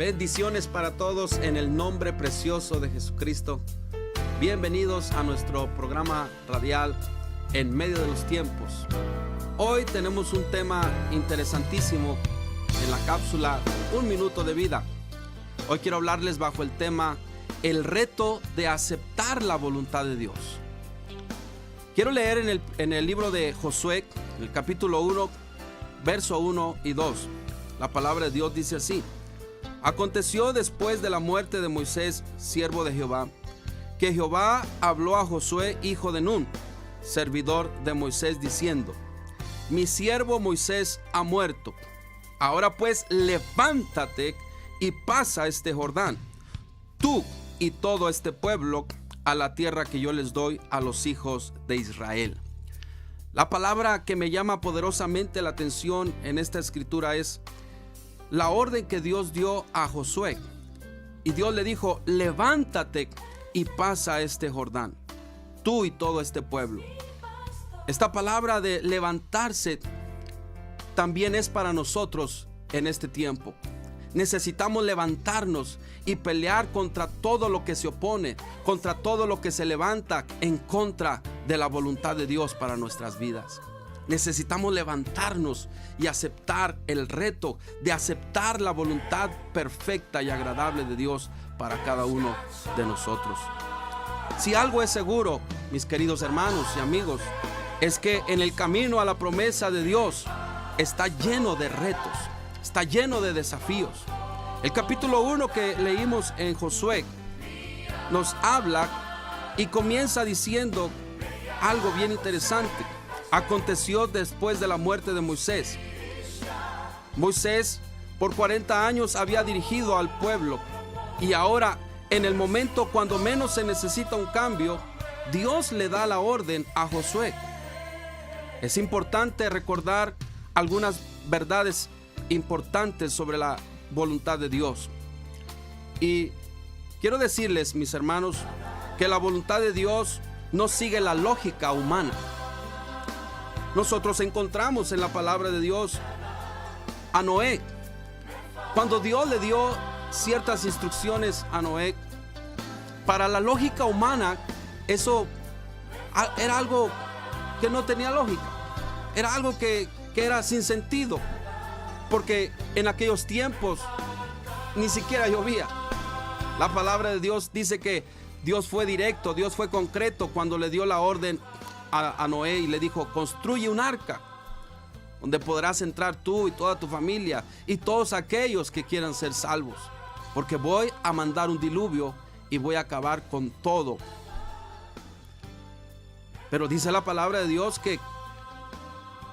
Bendiciones para todos en el nombre precioso de Jesucristo. Bienvenidos a nuestro programa radial En Medio de los Tiempos. Hoy tenemos un tema interesantísimo en la cápsula Un Minuto de Vida. Hoy quiero hablarles bajo el tema El reto de aceptar la voluntad de Dios. Quiero leer en el libro de Josué, en el capítulo 1, verso 1 y 2. La palabra de Dios dice así: Aconteció después de la muerte de Moisés, siervo de Jehová, que Jehová habló a Josué, hijo de Nun, servidor de Moisés, diciendo: Mi siervo Moisés ha muerto. Ahora pues levántate y pasa este Jordán, tú y todo este pueblo, a la tierra que yo les doy a los hijos de Israel. La palabra que me llama poderosamente la atención en esta escritura es la orden que Dios dio a Josué. Y Dios le dijo: levántate y pasa este Jordán, tú y todo este pueblo. Esta palabra de levantarse también es para nosotros en este tiempo. Necesitamos levantarnos y pelear contra todo lo que se opone, contra todo lo que se levanta en contra de la voluntad de Dios para nuestras vidas. Necesitamos levantarnos y aceptar el reto de aceptar la voluntad perfecta y agradable de Dios para cada uno de nosotros. Si algo es seguro, mis queridos hermanos y amigos, es que en el camino a la promesa de Dios está lleno de retos, está lleno de desafíos. El capítulo 1 que leímos en Josué nos habla y comienza diciendo algo bien interesante. Aconteció después de la muerte de Moisés. Moisés por 40 años había dirigido al pueblo, y ahora, en el momento cuando menos se necesita un cambio, Dios le da la orden a Josué. Es importante recordar algunas verdades importantes sobre la voluntad de Dios. Y quiero decirles, mis hermanos, que la voluntad de Dios no sigue la lógica humana. Nosotros encontramos en la palabra de Dios a Noé. Cuando Dios le dio ciertas instrucciones a Noé, para la lógica humana eso era algo que no tenía lógica. Era algo que era sin sentido, porque en aquellos tiempos ni siquiera llovía. La palabra de Dios dice que Dios fue directo, Dios fue concreto cuando le dio la orden a Noé y le dijo: construye un arca donde podrás entrar tú y toda tu familia y todos aquellos que quieran ser salvos, porque voy a mandar un diluvio y voy a acabar con todo. Pero dice la palabra de Dios que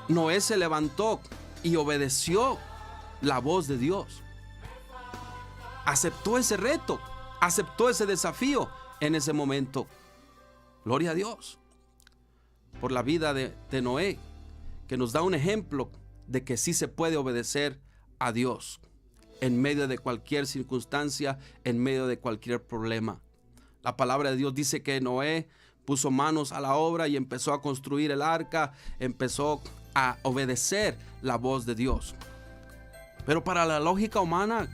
Noé se levantó y obedeció la voz de Dios. Aceptó ese reto, aceptó ese desafío en ese momento. Gloria a Dios por la vida de Noé, que nos da un ejemplo de que sí se puede obedecer a Dios en medio de cualquier circunstancia, en medio de cualquier problema. La palabra de Dios dice que Noé puso manos a la obra y empezó a construir el arca, empezó a obedecer la voz de Dios. Pero para la lógica humana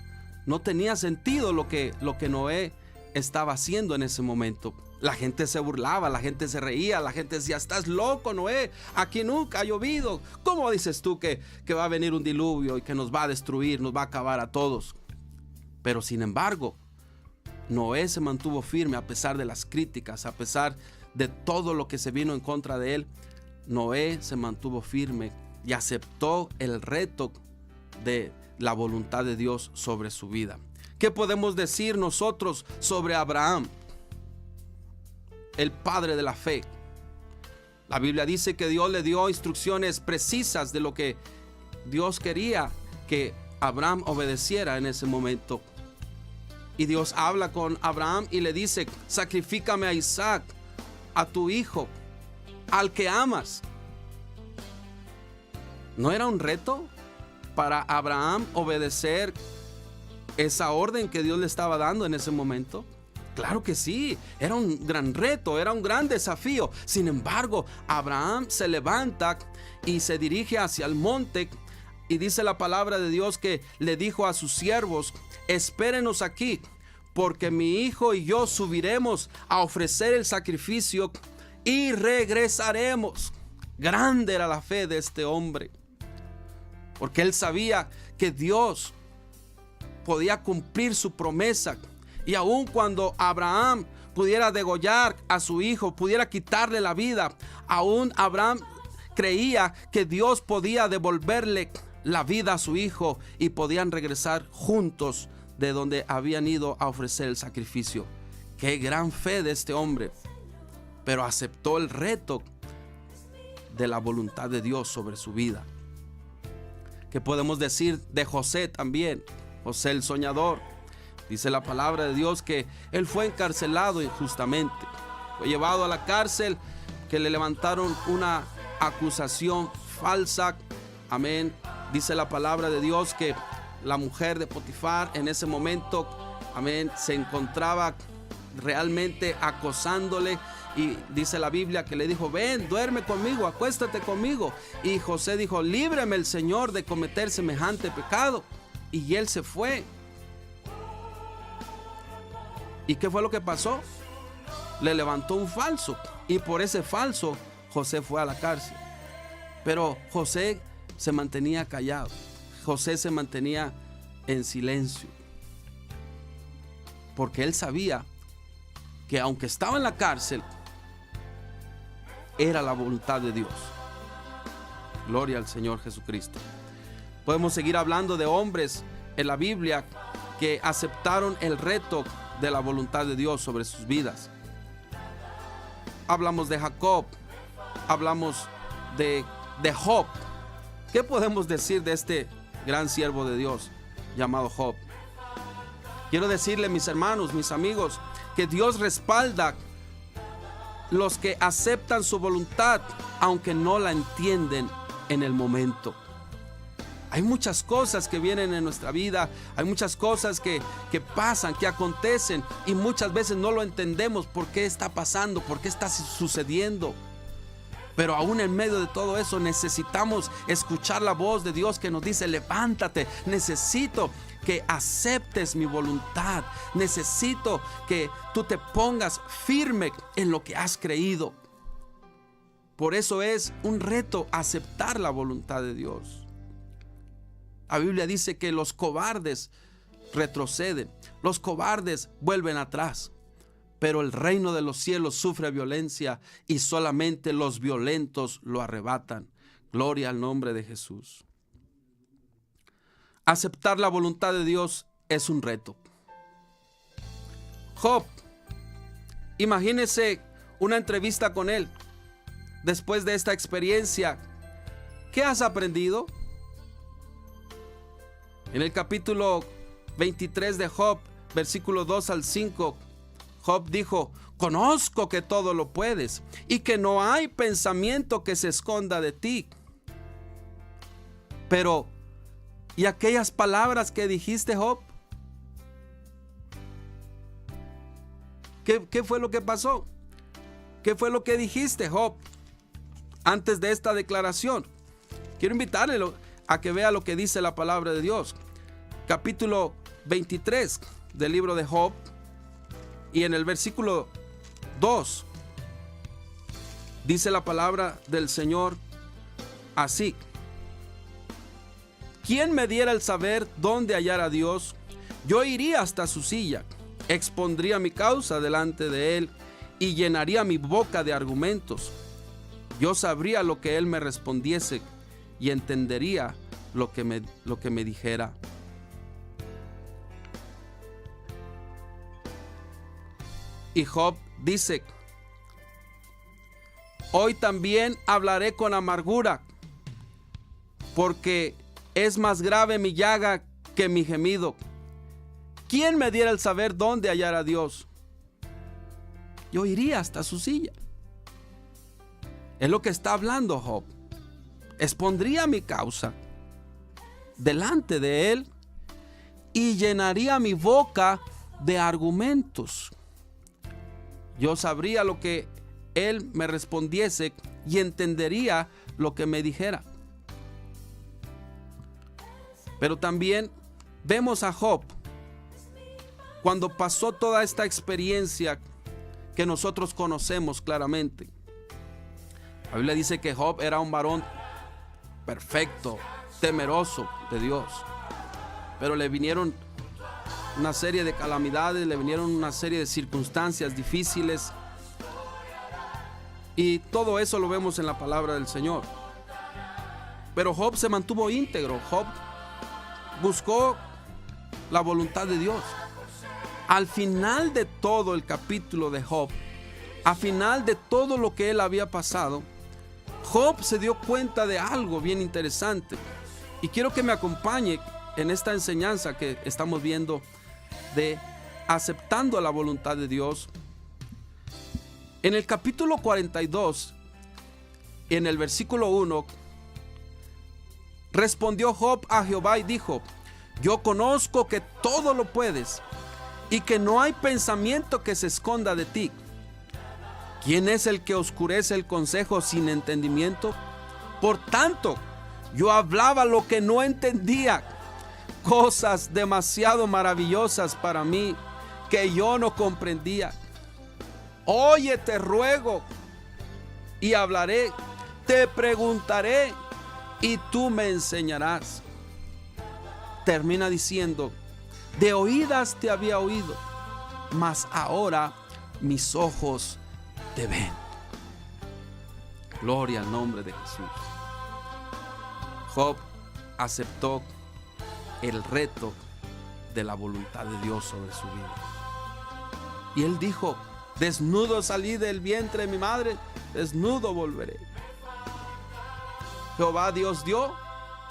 no tenía sentido lo que Noé estaba haciendo en ese momento. La gente se burlaba, la gente se reía, la gente decía: estás loco, Noé, aquí nunca ha llovido. ¿Cómo dices tú que va a venir un diluvio y que nos va a destruir, nos va a acabar a todos? Pero sin embargo, Noé se mantuvo firme a pesar de las críticas, a pesar de todo lo que se vino en contra de él. Noé se mantuvo firme y aceptó el reto de la voluntad de Dios sobre su vida. ¿Qué podemos decir nosotros sobre Abraham, el padre de la fe? La Biblia dice que Dios le dio instrucciones precisas de lo que Dios quería que Abraham obedeciera en ese momento. Y Dios habla con Abraham y le dice: sacrifícame a Isaac, a tu hijo, al que amas. ¿No era un reto para Abraham obedecer esa orden que Dios le estaba dando en ese momento? Claro que sí, era un gran reto, era un gran desafío. Sin embargo, Abraham se levanta y se dirige hacia el monte Y dice la palabra de Dios que le dijo a sus siervos: espérenos aquí, porque mi hijo y yo subiremos a ofrecer el sacrificio y regresaremos. Grande era la fe de este hombre, porque él sabía que Dios podía cumplir su promesa. Y aun cuando Abraham pudiera degollar a su hijo, pudiera quitarle la vida, aún Abraham creía que Dios podía devolverle la vida a su hijo y podían regresar juntos de donde habían ido a ofrecer el sacrificio. Qué gran fe de este hombre, pero aceptó el reto de la voluntad de Dios sobre su vida. ¿Qué podemos decir de José también? José el soñador. Dice la palabra de Dios que él fue encarcelado injustamente, fue llevado a la cárcel, que le levantaron una acusación falsa. Amén. Dice la palabra de Dios que la mujer de Potifar en ese momento, amén, se encontraba realmente acosándole, y dice la Biblia que le dijo: ven, duerme conmigo, acuéstate conmigo. Y José dijo: líbreme el Señor de cometer semejante pecado. Y él se fue. ¿Y qué fue lo que pasó? Le levantó un falso, y por ese falso José fue a la cárcel. Pero José se mantenía callado. José se mantenía en silencio, porque él sabía que aunque estaba en la cárcel, era la voluntad de Dios. Gloria al Señor Jesucristo. Podemos seguir hablando de hombres en la Biblia que aceptaron el reto de la voluntad de Dios sobre sus vidas. Hablamos de Jacob, hablamos de Job. ¿Qué podemos decir de este gran siervo de Dios llamado Job? Quiero decirle, mis hermanos, mis amigos, que Dios respalda los que aceptan su voluntad, aunque no la entienden en el momento. Hay muchas cosas que vienen en nuestra vida, hay muchas cosas que pasan, que acontecen, y muchas veces no lo entendemos. ¿Por qué está pasando? ¿Por qué está sucediendo? Pero aún en medio de todo eso necesitamos escuchar la voz de Dios que nos dice: levántate, necesito que aceptes mi voluntad, necesito que tú te pongas firme en lo que has creído. Por eso es un reto aceptar la voluntad de Dios. La Biblia dice que los cobardes retroceden, los cobardes vuelven atrás, pero el reino de los cielos sufre violencia y solamente los violentos lo arrebatan. Gloria al nombre de Jesús. Aceptar la voluntad de Dios es un reto. Job, imagínese una entrevista con él después de esta experiencia. ¿Qué has aprendido? En el capítulo 23 de Job, versículo 2 al 5, Job dijo: conozco que todo lo puedes y que no hay pensamiento que se esconda de ti. Pero, ¿y aquellas palabras que dijiste, Job? ¿Qué fue lo que pasó? ¿Qué fue lo que dijiste, Job, antes de esta declaración? Quiero invitarle a que vea lo que dice la palabra de Dios. Capítulo 23 del libro de Job, y en el versículo 2 dice la palabra del Señor así: ¿quién me diera el saber dónde hallar a Dios? Yo iría hasta su silla, expondría mi causa delante de él y llenaría mi boca de argumentos. Yo sabría lo que él me respondiese y entendería lo que me dijera. Y Job dice: hoy también hablaré con amargura, porque es más grave mi llaga que mi gemido. ¿Quién me diera el saber dónde hallar a Dios? Yo iría hasta su silla. Es lo que está hablando Job. Expondría mi causa delante de él y llenaría mi boca de argumentos. Yo sabría lo que él me respondiese y entendería lo que me dijera. Pero también vemos a Job cuando pasó toda esta experiencia que nosotros conocemos claramente. La Biblia dice que Job era un varón perfecto, temeroso de Dios, pero le vinieron una serie de calamidades, le vinieron una serie de circunstancias difíciles, y todo eso lo vemos en la palabra del Señor. Pero Job se mantuvo íntegro. Job buscó la voluntad de Dios. Al final de todo el capítulo de Job, al final de todo lo que él había pasado, Job se dio cuenta de algo bien interesante. Y quiero que me acompañe en esta enseñanza que estamos viendo de aceptando la voluntad de Dios. En el capítulo 42, en el versículo 1, respondió Job a Jehová y dijo: yo conozco que todo lo puedes y que no hay pensamiento que se esconda de ti. ¿Quién es el que oscurece el consejo sin entendimiento? Por tanto, yo hablaba lo que no entendía, cosas demasiado maravillosas para mí que yo no comprendía. Oye, te ruego y hablaré, te preguntaré y tú me enseñarás. Termina diciendo: de oídas te había oído, mas ahora mis ojos te ven. Gloria al nombre de Jesús. Job aceptó el reto de la voluntad de Dios sobre su vida. Y él dijo: desnudo salí del vientre de mi madre, desnudo volveré. Jehová Dios dio,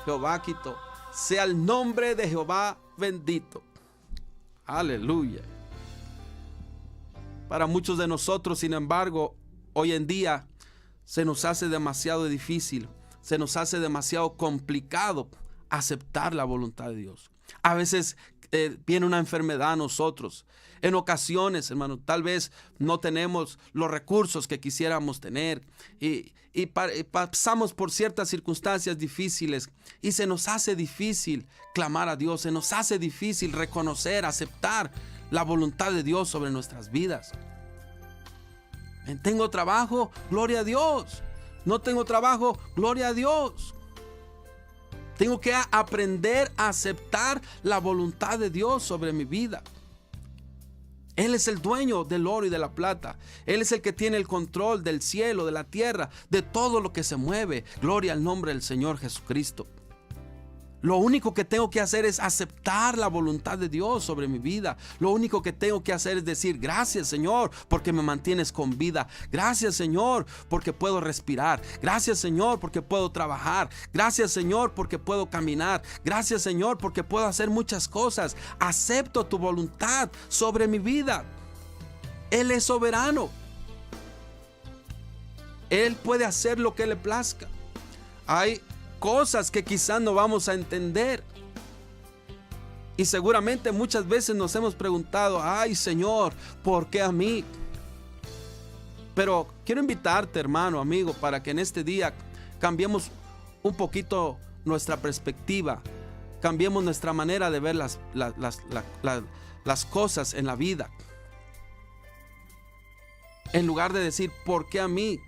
Jehová quitó. Sea el nombre de Jehová bendito. Aleluya. Para muchos de nosotros, sin embargo, hoy en día se nos hace demasiado difícil, se nos hace demasiado complicado aceptar la voluntad de Dios. A veces viene una enfermedad a nosotros. En ocasiones, hermano, tal vez no tenemos los recursos que quisiéramos tener y pasamos por ciertas circunstancias difíciles y se nos hace difícil clamar a Dios, se nos hace difícil reconocer, aceptar la voluntad de Dios sobre nuestras vidas. Tengo trabajo, gloria a Dios. No tengo trabajo, gloria a Dios. Tengo que aprender a aceptar la voluntad de Dios sobre mi vida. Él es el dueño del oro y de la plata. Él es el que tiene el control del cielo, de la tierra, de todo lo que se mueve. Gloria al nombre del Señor Jesucristo. Lo único que tengo que hacer es aceptar la voluntad de Dios sobre mi vida. Lo único que tengo que hacer es decir: gracias, Señor, porque me mantienes con vida. Gracias, Señor, porque puedo respirar. Gracias, Señor, porque puedo trabajar. Gracias, Señor, porque puedo caminar. Gracias, Señor, porque puedo hacer muchas cosas. Acepto tu voluntad sobre mi vida. Él es soberano. Él puede hacer lo que le plazca. Hay cosas que quizás no vamos a entender. Y seguramente muchas veces nos hemos preguntado: ay, Señor, ¿por qué a mí? Pero quiero invitarte, hermano, amigo, para que en este día cambiemos un poquito nuestra perspectiva, cambiemos nuestra manera de ver las cosas en la vida. En lugar de decir ¿por qué a mí?,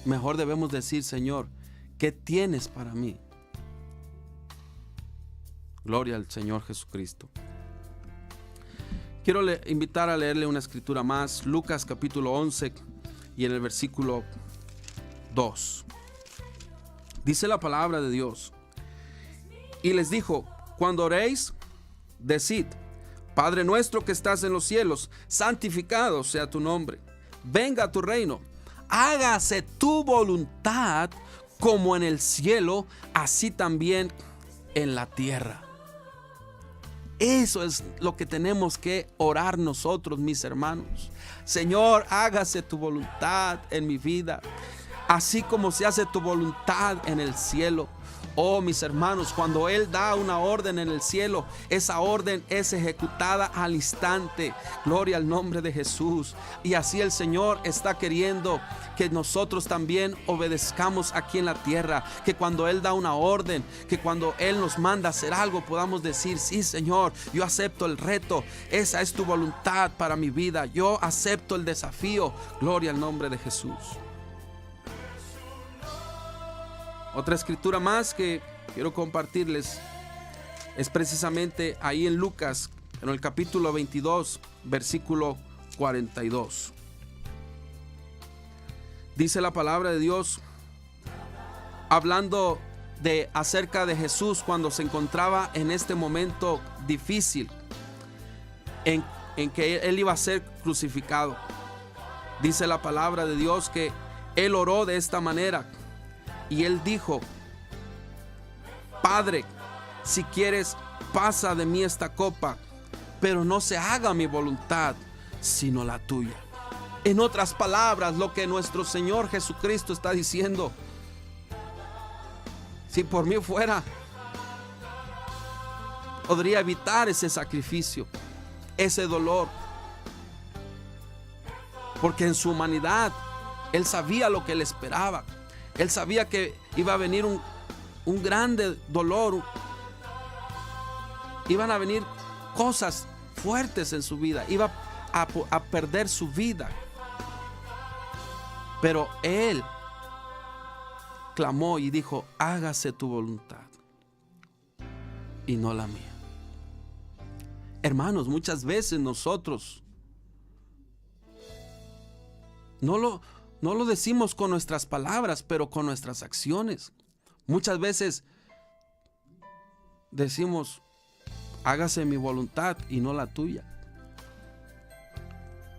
mejor debemos decir: Señor, ¿qué tienes para mí? Gloria al Señor Jesucristo. Quiero invitar a leerle una escritura más. Lucas capítulo 11 y en el versículo 2. Dice la palabra de Dios: y les dijo: cuando oréis, decid: Padre nuestro que estás en los cielos, santificado sea tu nombre. Venga tu reino. Hágase tu voluntad como en el cielo, así también en la tierra. Eso es lo que tenemos que orar nosotros, mis hermanos. Señor, hágase tu voluntad en mi vida, así como se hace tu voluntad en el cielo. Oh, mis hermanos, cuando Él da una orden en el cielo, esa orden es ejecutada al instante. Gloria al nombre de Jesús. Y así el Señor está queriendo que nosotros también obedezcamos aquí en la tierra. Que cuando Él da una orden, que cuando Él nos manda a hacer algo, podamos decir: sí, Señor, yo acepto el reto. Esa es tu voluntad para mi vida. Yo acepto el desafío. Gloria al nombre de Jesús. Otra escritura más que quiero compartirles es precisamente ahí en Lucas, en el capítulo 22, versículo 42. Dice la palabra de Dios, hablando acerca de Jesús cuando se encontraba en este momento difícil en que Él iba a ser crucificado. Dice la palabra de Dios que Él oró de esta manera. Y Él dijo: Padre, si quieres, pasa de mí esta copa, pero no se haga mi voluntad, sino la tuya. En otras palabras, lo que nuestro Señor Jesucristo está diciendo: si por mí fuera, podría evitar ese sacrificio, ese dolor. Porque en su humanidad, Él sabía lo que le esperaba. Él sabía que iba a venir un grande dolor. Iban a venir cosas fuertes en su vida. Iba a perder su vida. Pero Él clamó y dijo: hágase tu voluntad y no la mía. Hermanos, muchas veces nosotros no lo decimos con nuestras palabras, pero con nuestras acciones. Muchas veces decimos: hágase mi voluntad y no la tuya.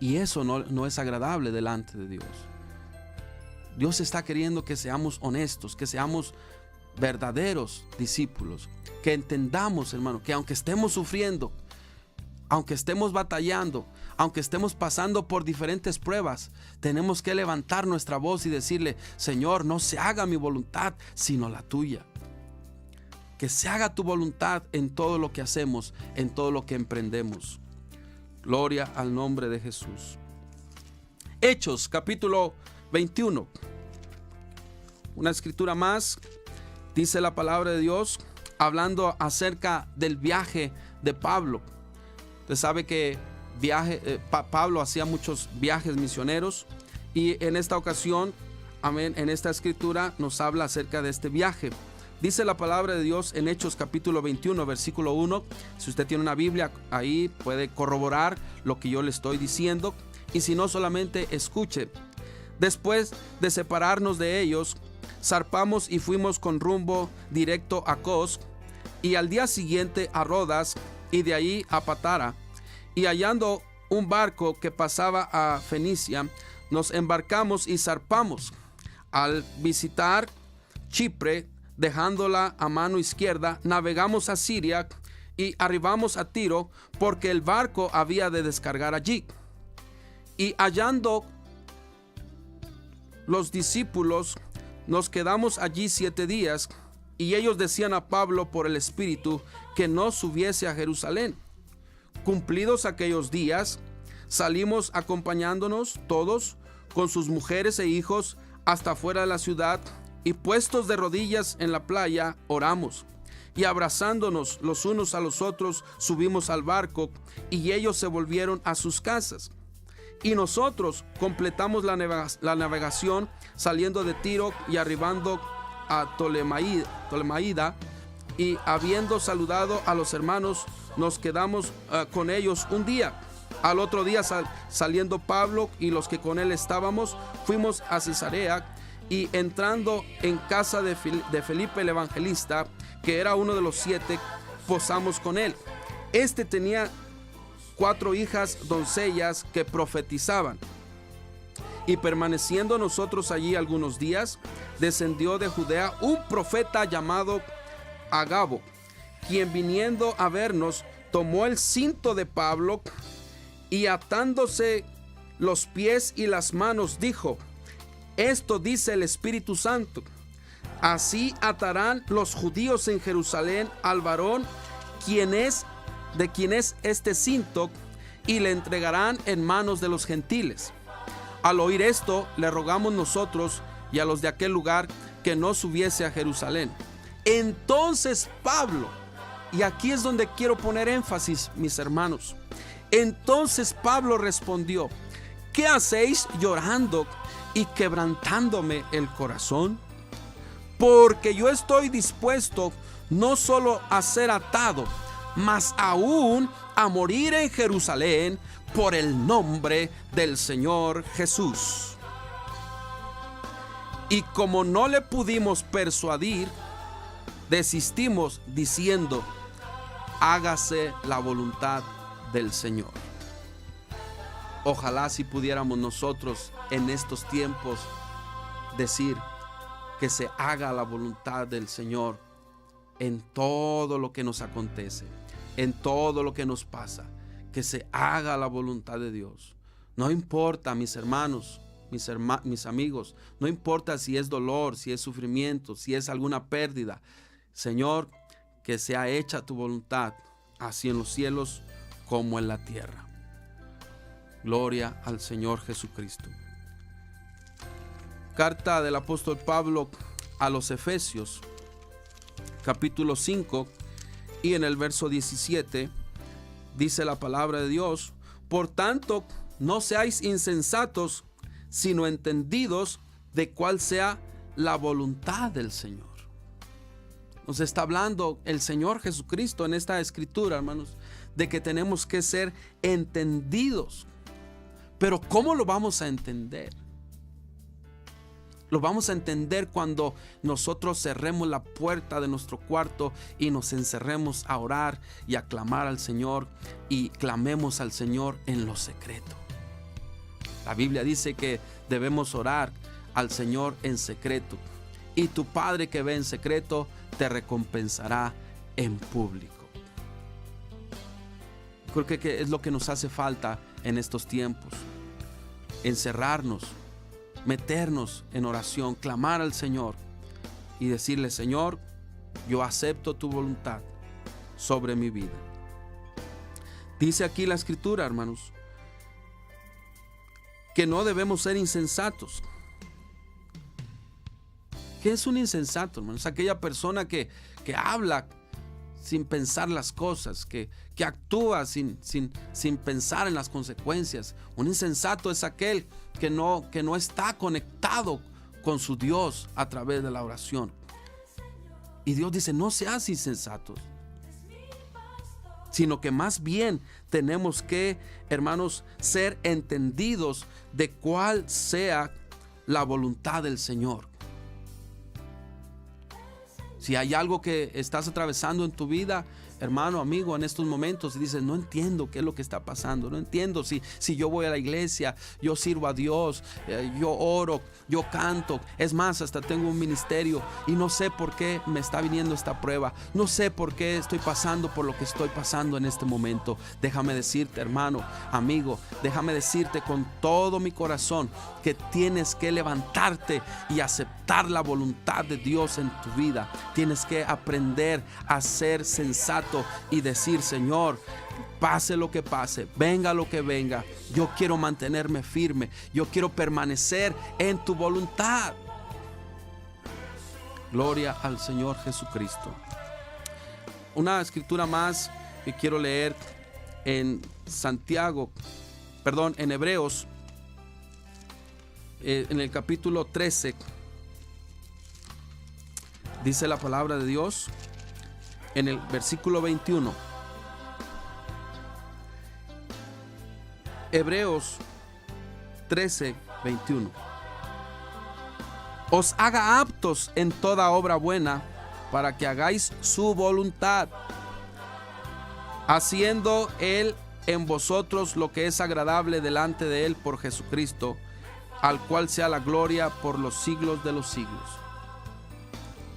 Y eso no es agradable delante de Dios. Dios está queriendo que seamos honestos, que seamos verdaderos discípulos, que entendamos, hermano, que aunque estemos sufriendo, aunque estemos batallando, aunque estemos pasando por diferentes pruebas, tenemos que levantar nuestra voz y decirle: Señor, no se haga mi voluntad, sino la tuya. Que se haga tu voluntad en todo lo que hacemos, en todo lo que emprendemos. Gloria al nombre de Jesús. Hechos, capítulo 21. Una escritura más. Dice la palabra de Dios, hablando acerca del viaje de Pablo. Usted sabe que Pablo hacía muchos viajes misioneros, y en esta ocasión, amén, en esta escritura nos habla acerca de este viaje. Dice la palabra de Dios en Hechos capítulo 21, versículo 1. Si usted tiene una Biblia, ahí puede corroborar lo que yo le estoy diciendo, y si no, solamente escuche. Después de separarnos de ellos, zarpamos y fuimos con rumbo directo a Cos, y al día siguiente a Rodas, y de ahí a Patara. Y hallando un barco que pasaba a Fenicia, nos embarcamos y zarpamos. Al visitar Chipre, dejándola a mano izquierda, navegamos a Siria y arribamos a Tiro, porque el barco había de descargar allí. Y hallando los discípulos, nos quedamos allí 7 días, y ellos decían a Pablo por el Espíritu que no subiese a Jerusalén. Cumplidos aquellos días, salimos acompañándonos todos con sus mujeres e hijos hasta fuera de la ciudad, y puestos de rodillas en la playa, oramos. Y abrazándonos los unos a los otros, subimos al barco, y ellos se volvieron a sus casas. Y nosotros completamos la navegación, saliendo de Tiro y arribando a Tolemaida, y habiendo saludado a los hermanos, nos quedamos con ellos un día. Al otro día, saliendo Pablo y los que con él estábamos, fuimos a Cesarea, y entrando en casa de Felipe el evangelista, que era uno de los 7, posamos con él. Este tenía 4 hijas doncellas que profetizaban. Y permaneciendo nosotros allí algunos días, descendió de Judea un profeta llamado Agabo, quien viniendo a vernos, tomó el cinto de Pablo, y atándose los pies y las manos, dijo: esto dice el Espíritu Santo: Así atarán los judíos en Jerusalén al varón de quien es este cinto, y le entregarán en manos de los gentiles. Al oír esto, le rogamos nosotros y a los de aquel lugar que no subiese a Jerusalén. Entonces Pablo, y aquí es donde quiero poner énfasis, mis hermanos. Entonces Pablo respondió: ¿qué hacéis llorando y quebrantándome el corazón? Porque yo estoy dispuesto no solo a ser atado, mas aún a morir en Jerusalén por el nombre del Señor Jesús. Y como no le pudimos persuadir, desistimos diciendo: hágase la voluntad del Señor. Ojalá si pudiéramos nosotros en estos tiempos decir que se haga la voluntad del Señor en todo lo que nos acontece, en todo lo que nos pasa, que se haga la voluntad de Dios. No importa, mis hermanos, mis amigos, no importa si es dolor, si es sufrimiento, si es alguna pérdida. Señor, que sea hecha tu voluntad, así en los cielos como en la tierra. Gloria al Señor Jesucristo. Carta del apóstol Pablo a los Efesios, capítulo 5, y en el verso 17 dice la palabra de Dios: por tanto, no seáis insensatos, sino entendidos de cuál sea la voluntad del Señor. Nos está hablando el Señor Jesucristo en esta escritura, hermanos, de que tenemos que ser entendidos. Pero ¿cómo lo vamos a entender? Lo vamos a entender cuando nosotros cerremos la puerta de nuestro cuarto y nos encerremos a orar y a clamar al Señor, y clamemos al Señor en lo secreto. La Biblia dice que debemos orar al Señor en secreto, y tu Padre que ve en secreto te recompensará en público. Creo que es lo que nos hace falta en estos tiempos: encerrarnos, meternos en oración, clamar al Señor y decirle: Señor, yo acepto tu voluntad sobre mi vida. Dice aquí la escritura, hermanos, que no debemos ser insensatos. ¿Qué es un insensato, hermanos? Aquella persona que habla sin pensar las cosas, que actúa sin pensar en las consecuencias. Un insensato es aquel que no está conectado con su Dios a través de la oración. Y Dios dice: no seas insensatos, sino que más bien tenemos que, hermanos, ser entendidos de cuál sea la voluntad del Señor. Si hay algo que estás atravesando en tu vida, hermano, amigo, en estos momentos, y dices: no entiendo qué es lo que está pasando, no entiendo si yo voy a la iglesia, yo sirvo a Dios, yo oro, yo canto, es más, hasta tengo un ministerio, y no sé por qué me está viniendo esta prueba, no sé por qué estoy pasando por lo que estoy pasando en este momento. Déjame decirte, hermano, amigo, déjame decirte con todo mi corazón que tienes que levantarte y aceptar la voluntad de Dios en tu vida. Tienes que aprender a ser sensato y decir: Señor, pase lo que pase, venga lo que venga, yo quiero mantenerme firme, yo quiero permanecer en tu voluntad. Gloria al Señor Jesucristo. Una escritura más que quiero leer en Hebreos, en el capítulo 13. Dice la palabra de Dios en el versículo 21. Hebreos 13, 21. Os haga aptos en toda obra buena, para que hagáis su voluntad, haciendo Él en vosotros lo que es agradable delante de Él por Jesucristo, al cual sea la gloria por los siglos de los siglos.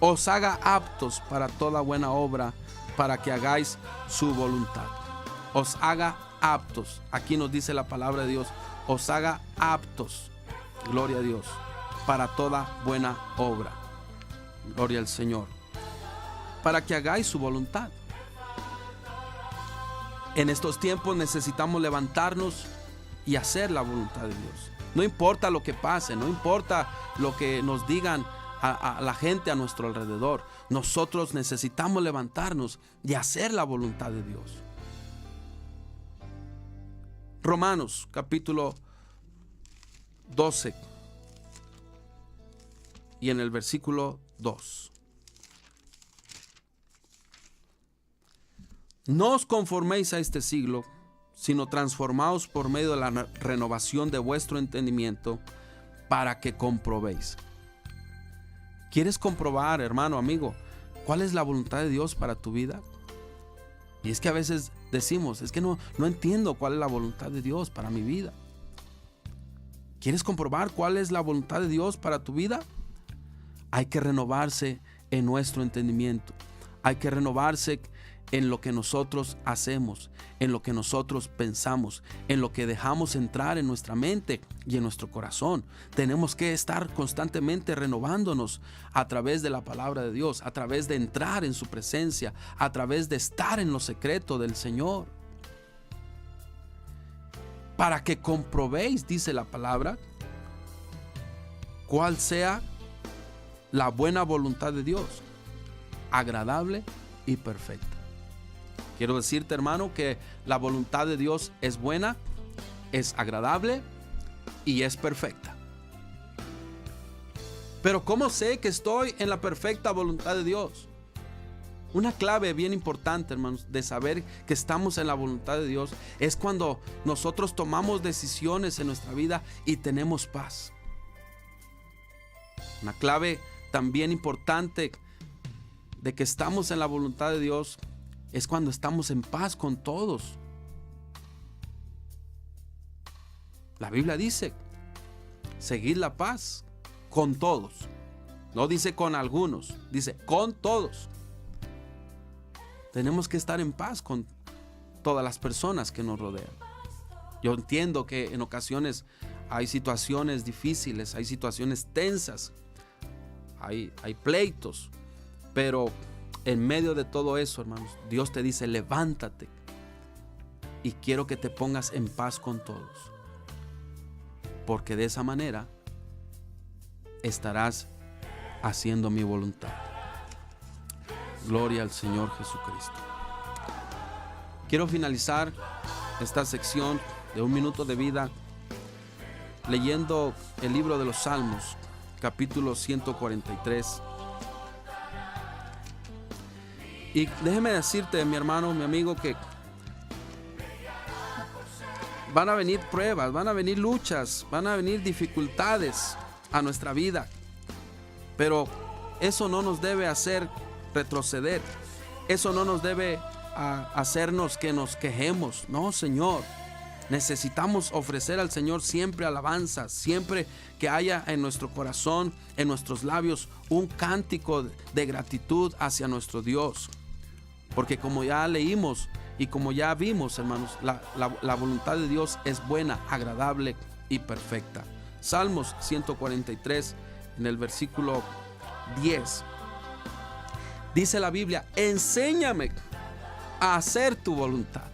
Os haga aptos para toda buena obra, para que hagáis su voluntad. Os haga aptos. Aquí nos dice la palabra de Dios: os haga aptos, gloria a Dios, para toda buena obra. Gloria al Señor. Para que hagáis su voluntad. En estos tiempos necesitamos levantarnos y hacer la voluntad de Dios. No importa lo que pase, no importa lo que nos digan a la gente a nuestro alrededor. Nosotros necesitamos levantarnos y hacer la voluntad de Dios. Romanos capítulo 12 y en el versículo 2. No os conforméis a este siglo, sino transformaos por medio de la renovación de vuestro entendimiento, para que comprobéis. ¿Quieres comprobar, hermano, amigo, cuál es la voluntad de Dios para tu vida? Y es que a veces decimos, es que no entiendo cuál es la voluntad de Dios para mi vida. ¿Quieres comprobar cuál es la voluntad de Dios para tu vida? Hay que renovarse en nuestro entendimiento. Hay que renovarse en lo que nosotros hacemos, en lo que nosotros pensamos, en lo que dejamos entrar en nuestra mente y en nuestro corazón. Tenemos que estar constantemente renovándonos a través de la palabra de Dios, a través de entrar en su presencia, a través de estar en lo secreto del Señor. Para que comprobéis, dice la palabra, cuál sea la buena voluntad de Dios, agradable y perfecta. Quiero decirte, hermano, que la voluntad de Dios es buena, es agradable y es perfecta. Pero ¿cómo sé que estoy en la perfecta voluntad de Dios? Una clave bien importante, hermanos, de saber que estamos en la voluntad de Dios es cuando nosotros tomamos decisiones en nuestra vida y tenemos paz. Una clave también importante de que estamos en la voluntad de Dios es cuando estamos en paz con todos. La Biblia dice, seguid la paz con todos. No dice con algunos, dice con todos. Tenemos que estar en paz con todas las personas que nos rodean. Yo entiendo que en ocasiones hay situaciones difíciles, hay situaciones tensas, hay pleitos, pero en medio de todo eso, hermanos, Dios te dice, levántate y quiero que te pongas en paz con todos, porque de esa manera estarás haciendo mi voluntad. Gloria al Señor Jesucristo. Quiero finalizar esta sección de un minuto de vida leyendo el libro de los Salmos, capítulo 143. Y déjeme decirte, mi hermano, mi amigo, que van a venir pruebas, van a venir luchas, van a venir dificultades a nuestra vida. Pero eso no nos debe hacer retroceder. Eso no nos debe hacernos que nos quejemos. No, Señor. Necesitamos ofrecer al Señor siempre alabanza, siempre que haya en nuestro corazón, en nuestros labios, un cántico de gratitud hacia nuestro Dios. Porque como ya leímos y como ya vimos, hermanos, la voluntad de Dios es buena, agradable y perfecta. Salmos 143, en el versículo 10. Dice la Biblia, enséñame a hacer tu voluntad.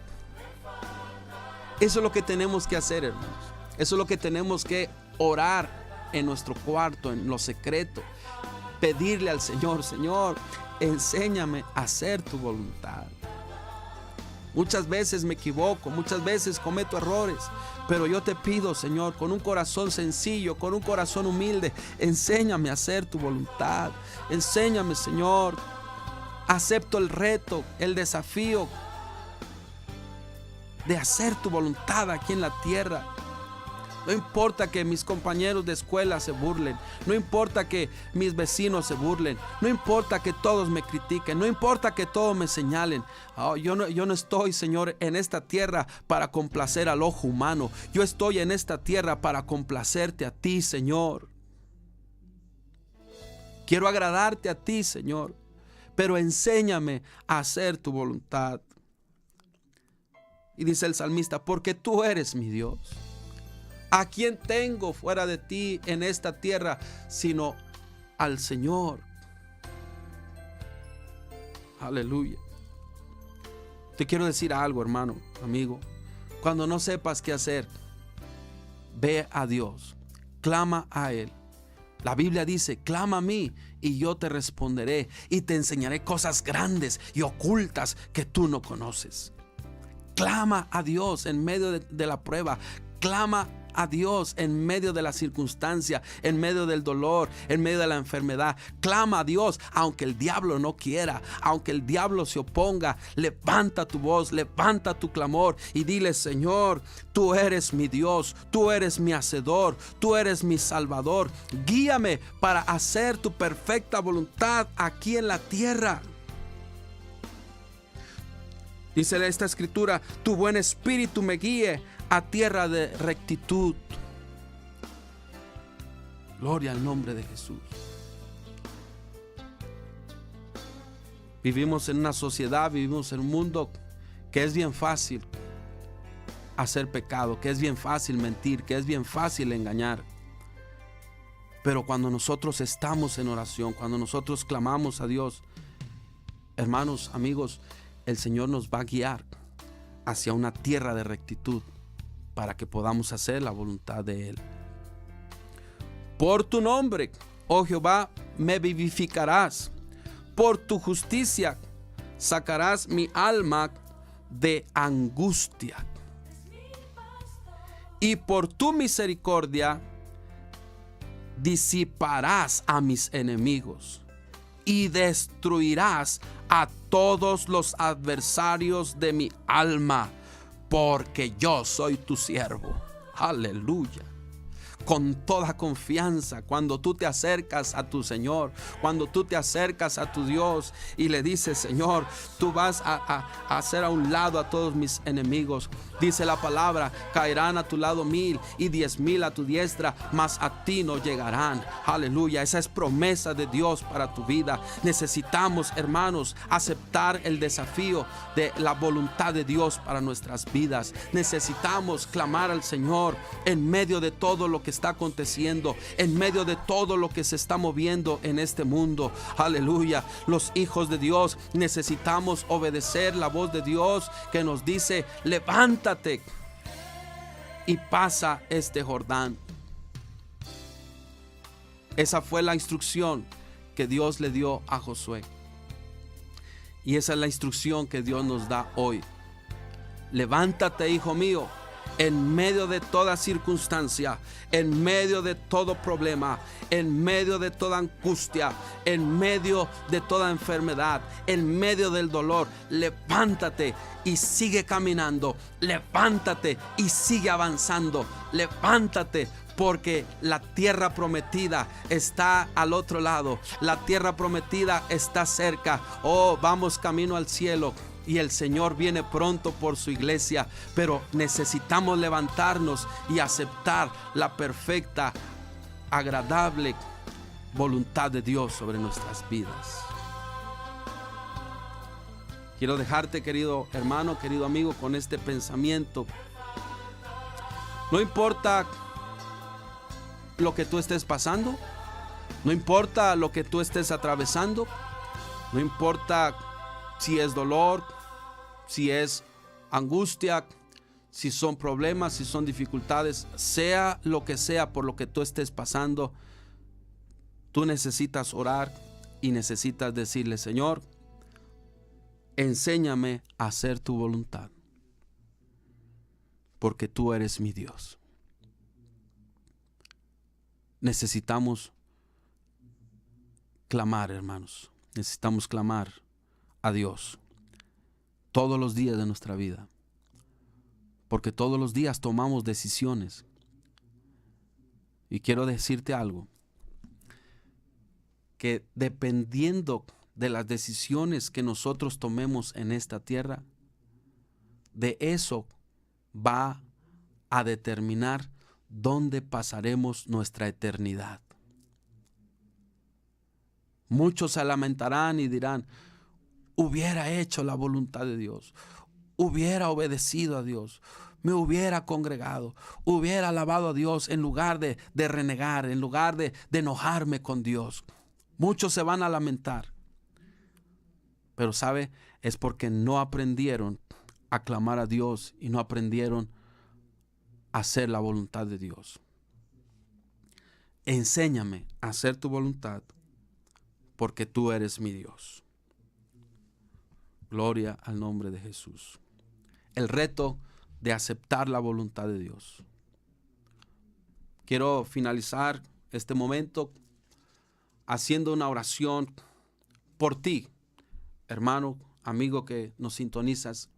Eso es lo que tenemos que hacer, hermanos. Eso es lo que tenemos que orar en nuestro cuarto, en lo secreto. Pedirle al Señor, Señor, enséñame a hacer tu voluntad. Muchas veces me equivoco, muchas veces cometo errores, pero yo te pido, Señor, con un corazón sencillo, con un corazón humilde, enséñame a hacer tu voluntad. Enséñame, Señor. Acepto el reto, el desafío de hacer tu voluntad aquí en la tierra. No importa que mis compañeros de escuela se burlen, no importa que mis vecinos se burlen, no importa que todos me critiquen, no importa que todos me señalen. Yo no estoy, Señor, en esta tierra para complacer al ojo humano. Yo estoy en esta tierra para complacerte a ti, Señor. Quiero agradarte a ti, Señor, pero enséñame a hacer tu voluntad. Y dice el salmista, porque tú eres mi Dios. ¿A quién tengo fuera de ti en esta tierra sino al Señor? Aleluya. Te quiero decir algo, hermano, amigo. Cuando no sepas qué hacer, ve a Dios, clama a Él. La Biblia dice: clama a mí y yo te responderé y te enseñaré cosas grandes y ocultas que tú no conoces. Clama a Dios en medio de la prueba. Clama a Dios en medio de la circunstancia, en medio del dolor, en medio de la enfermedad. Clama a Dios aunque el diablo no quiera, aunque el diablo se oponga. Levanta tu voz, levanta tu clamor y dile: Señor, tú eres mi Dios, tú eres mi hacedor, tú eres mi salvador. Guíame para hacer tu perfecta voluntad aquí en la tierra. Dice esta escritura: tu buen espíritu me guíe a tierra de rectitud. Gloria al nombre de Jesús. Vivimos en una sociedad, vivimos en un mundo que es bien fácil hacer pecado, que es bien fácil mentir, que es bien fácil engañar. Pero cuando nosotros estamos en oración, cuando nosotros clamamos a Dios, hermanos, amigos, el Señor nos va a guiar hacia una tierra de rectitud para que podamos hacer la voluntad de Él. Por tu nombre, oh Jehová, me vivificarás. Por tu justicia sacarás mi alma de angustia. Y por tu misericordia disiparás a mis enemigos y destruirás a todos los adversarios de mi alma, porque yo soy tu siervo. Aleluya. Con toda confianza, cuando tú te acercas a tu Señor, cuando tú te acercas a tu Dios y le dices: Señor, tú vas a hacer a un lado a todos mis enemigos. Dice la palabra: caerán a tu lado 1000 y 10,000 a tu diestra, mas a ti no llegarán. Aleluya. Esa es promesa de Dios para tu vida. Necesitamos, hermanos, aceptar el desafío de la voluntad de Dios para nuestras vidas. Necesitamos clamar al Señor en medio de todo lo que está aconteciendo, en medio de todo lo que se está moviendo en este mundo. Aleluya. Los hijos de Dios necesitamos obedecer la voz de Dios que nos dice: levántate y pasa este Jordán. Esa fue la instrucción que Dios le dio a Josué, y esa es la instrucción que Dios nos da hoy. Levántate, hijo mío, en medio de toda circunstancia, en medio de todo problema, en medio de toda angustia, en medio de toda enfermedad, en medio del dolor. Levántate y sigue caminando. Levántate y sigue avanzando. Levántate, porque la tierra prometida está al otro lado. La tierra prometida está cerca. Oh, vamos camino al cielo. Y el Señor viene pronto por su iglesia, pero necesitamos levantarnos y aceptar la perfecta, agradable voluntad de Dios sobre nuestras vidas. Quiero dejarte, querido hermano, querido amigo, con este pensamiento. No importa lo que tú estés pasando, no importa lo que tú estés atravesando, no importa si es dolor, si es angustia, si son problemas, si son dificultades, sea lo que sea por lo que tú estés pasando, tú necesitas orar y necesitas decirle: Señor, enséñame a hacer tu voluntad, porque tú eres mi Dios. Necesitamos clamar, hermanos, necesitamos clamar a Dios todos los días de nuestra vida, porque todos los días tomamos decisiones. Y quiero decirte algo, que dependiendo de las decisiones que nosotros tomemos en esta tierra, de eso va a determinar dónde pasaremos nuestra eternidad. Muchos se lamentarán y dirán: hubiera hecho la voluntad de Dios, hubiera obedecido a Dios, me hubiera congregado, hubiera alabado a Dios en lugar de renegar, en lugar de enojarme con Dios. Muchos se van a lamentar. Pero ¿sabe? Es porque no aprendieron a clamar a Dios y no aprendieron a hacer la voluntad de Dios. Enséñame a hacer tu voluntad, porque tú eres mi Dios. Gloria al nombre de Jesús. El reto de aceptar la voluntad de Dios. Quiero finalizar este momento haciendo una oración por ti, hermano, amigo que nos sintonizas.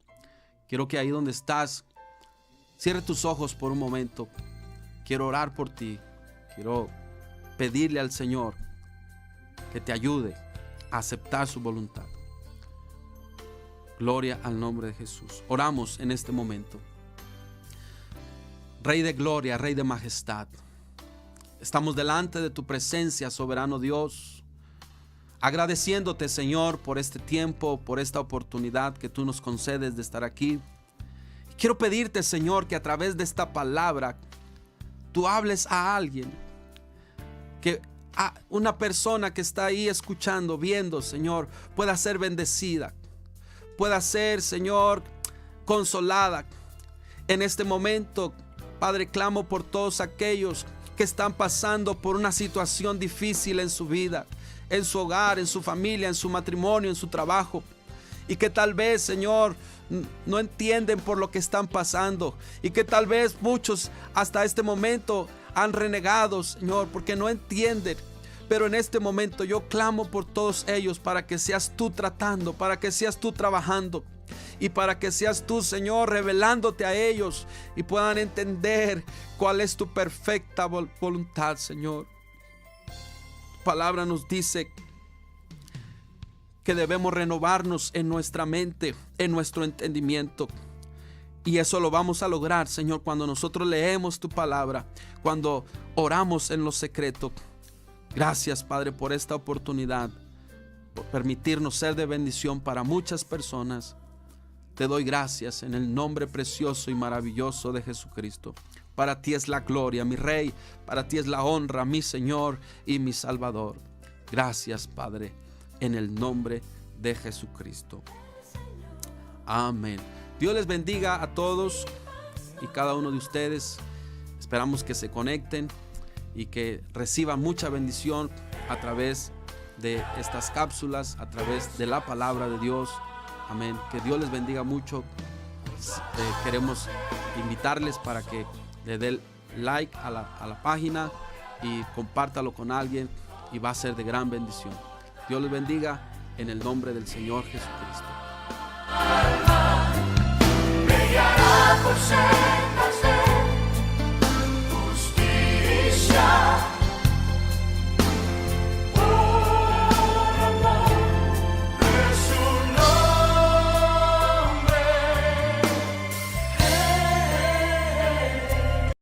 Quiero que ahí donde estás, cierre tus ojos por un momento. Quiero orar por ti. Quiero pedirle al Señor que te ayude a aceptar su voluntad. Gloria al nombre de Jesús. Oramos en este momento. Rey de gloria, Rey de majestad, estamos delante de tu presencia, soberano Dios, agradeciéndote, Señor, por este tiempo, por esta oportunidad que tú nos concedes de estar aquí. Quiero pedirte, Señor, que a través de esta palabra tú hables a alguien, que a una persona que está ahí escuchando, viendo, Señor, pueda ser bendecida, pueda ser, Señor, consolada. En este momento, Padre, clamo por todos aquellos que están pasando por una situación difícil en su vida, en su hogar, en su familia, en su matrimonio, en su trabajo, y que tal vez, Señor, no entienden por lo que están pasando, y que tal vez muchos hasta este momento han renegado, Señor, porque no entienden. Pero en este momento yo clamo por todos ellos para que seas tú tratando, para que seas tú trabajando, y para que seas tú, Señor, revelándote a ellos y puedan entender cuál es tu perfecta voluntad, Señor. Tu palabra nos dice que debemos renovarnos en nuestra mente, en nuestro entendimiento. Y eso lo vamos a lograr, Señor, cuando nosotros leemos tu palabra, cuando oramos en lo secreto. Gracias, Padre, por esta oportunidad, por permitirnos ser de bendición para muchas personas. Te doy gracias en el nombre precioso y maravilloso de Jesucristo. Para ti es la gloria, mi Rey. Para ti es la honra, mi Señor y mi Salvador. Gracias, Padre, en el nombre de Jesucristo. Amén. Dios les bendiga a todos y cada uno de ustedes. Esperamos que se conecten y que reciban mucha bendición a través de estas cápsulas, a través de la palabra de Dios. Amén. Que Dios les bendiga mucho. Queremos invitarles para que le den like a la página y compártalo con alguien, y va a ser de gran bendición. Dios les bendiga en el nombre del Señor Jesucristo.